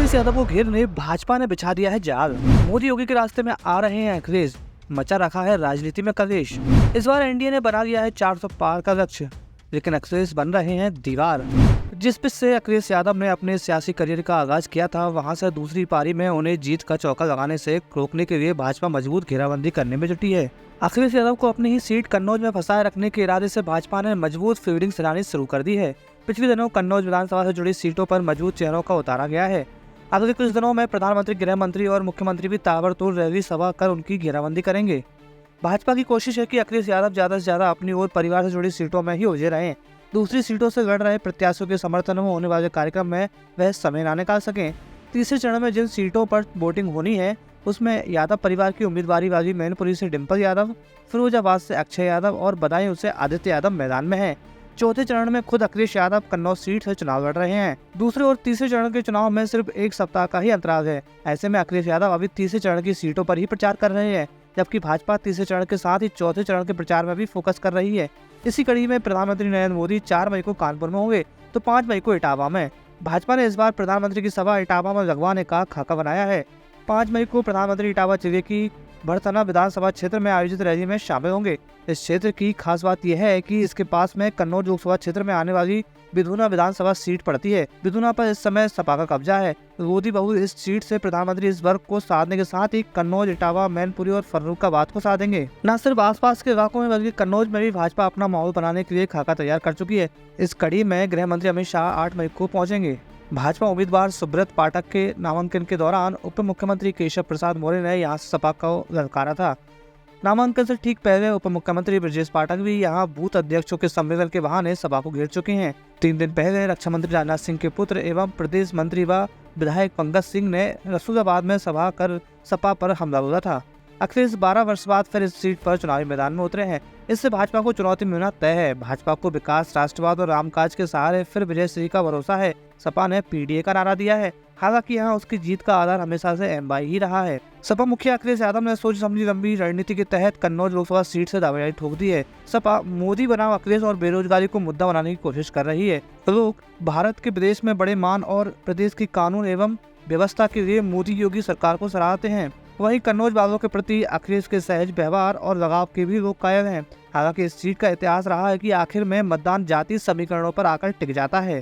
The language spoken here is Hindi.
अखिलेश यादव को घेरने भाजपा ने बिछा दिया है जाल। मोदी योगी के रास्ते में आ रहे हैं अखिलेश, मचा रखा है राजनीति में कलेश। इस बार एनडीए ने बना लिया है 400 पार का लक्ष्य, लेकिन अखिलेश बन रहे हैं दीवार। जिस पिच से अखिलेश यादव ने अपने सियासी करियर का आगाज किया था, वहां से दूसरी पारी में उन्हें जीत का चौका लगाने से रोकने के लिए भाजपा मजबूत घेराबंदी करने में जुटी है। अखिलेश यादव को अपनी ही सीट कन्नौज में फंसाए रखने के इरादे से भाजपा ने मजबूत फील्डिंग चलानी शुरू कर दी है। पिछले दिनों कन्नौज विधानसभा से जुड़ी सीटों पर मजबूत चेहरों का उतारा गया है। अगले कुछ दिनों में प्रधानमंत्री, गृह मंत्री और मुख्यमंत्री भी ताबड़तोड़ रैली सभा कर उनकी घेराबंदी करेंगे। भाजपा की कोशिश है कि अखिलेश यादव ज्यादा से ज्यादा अपनी और परिवार से जुड़ी सीटों में ही उलझे रहें। दूसरी सीटों से लड़ रहे प्रत्याशियों के समर्थन में होने वाले कार्यक्रम में वह समय न निकाल सकें। तीसरे चरण में जिन सीटों पर वोटिंग होनी है, उसमें यादव परिवार की उम्मीदवारी वाली मैनपुरी से डिम्पल यादव, फिरोजाबाद से अक्षय यादव और बदायूं से आदित्य यादव मैदान में हैं। चौथे चरण में खुद अखिलेश यादव कन्नौज सीट से चुनाव लड़ रहे हैं। दूसरे और तीसरे चरण के चुनाव में सिर्फ एक सप्ताह का ही अंतराल है। ऐसे में अखिलेश यादव अभी तीसरे चरण की सीटों पर ही प्रचार कर रहे हैं, जबकि भाजपा तीसरे चरण के साथ ही चौथे चरण के प्रचार में भी फोकस कर रही है। इसी कड़ी में प्रधानमंत्री नरेंद्र मोदी 4 मई को कानपुर में होंगे तो 5 मई को इटावा में। भाजपा ने इस बार प्रधानमंत्री की सभा इटावा में लगवाने का खाका बनाया है। 5 मई को प्रधानमंत्री इटावा जिले की बड़थना विधानसभा क्षेत्र में आयोजित रैली में शामिल होंगे। इस क्षेत्र की खास बात यह है कि इसके पास में कन्नौज लोकसभा क्षेत्र में आने वाली बिधुना विधानसभा सीट पड़ती है। बिधुना पर इस समय सपा का कब्जा है। मोदी बहुल इस सीट से प्रधानमंत्री इस वर्ग को साधने के साथ ही कन्नौज, इटावा, मैनपुरी और फर्रुखाबाद को साधेंगे। न सिर्फ आसपास के इलाकों में बल्कि कन्नौज में भी भाजपा अपना माहौल बनाने के लिए खाका तैयार कर चुकी है। इस कड़ी में गृह मंत्री अमित शाह 8 मई को पहुंचेंगे। भाजपा उम्मीदवार सुब्रत पाठक के नामांकन के दौरान उप मुख्यमंत्री केशव प्रसाद मौर्य ने यहाँ से सपा को ललकारा था। नामांकन से ठीक पहले उप मुख्यमंत्री ब्रजेश पाठक भी यहाँ बूथ अध्यक्षों के सम्मेलन के बहाने सभा को घेर चुके हैं। 3 दिन पहले रक्षा मंत्री राजनाथ सिंह के पुत्र एवं प्रदेश मंत्री व विधायक पंकज सिंह ने रसूलाबाद में सभा कर सपा पर हमला बोला था। अखिलेश 12 वर्ष बाद फिर इस सीट पर चुनावी मैदान में उतरे हैं। इससे भाजपा को चुनौती मिलना तय है। भाजपा को विकास, राष्ट्रवाद और रामकाज के सहारे फिर विजय श्री का भरोसा है। सपा ने पीडीए का नारा दिया है। हालांकि यहाँ उसकी जीत का आधार हमेशा से एमवाई ही रहा है। सपा मुखिया अखिलेश यादव ने सोच समझी लंबी रणनीति के तहत कन्नौज लोकसभा सीट से दावेदारी ठोक दी है। सपा मोदी बनाम अखिलेश और बेरोजगारी को मुद्दा बनाने की कोशिश कर रही है। लोग भारत के विदेश में बड़े मान और प्रदेश की कानून एवं व्यवस्था के लिए मोदी योगी सरकार को सराहते हैं। वहीं कन्नौज वालों के प्रति अखिलेश के सहज व्यवहार और लगाव के भी लोग कायल हैं। हालांकि इस सीट का इतिहास रहा है कि आखिर में मतदान जाति समीकरणों पर आकर टिक जाता है।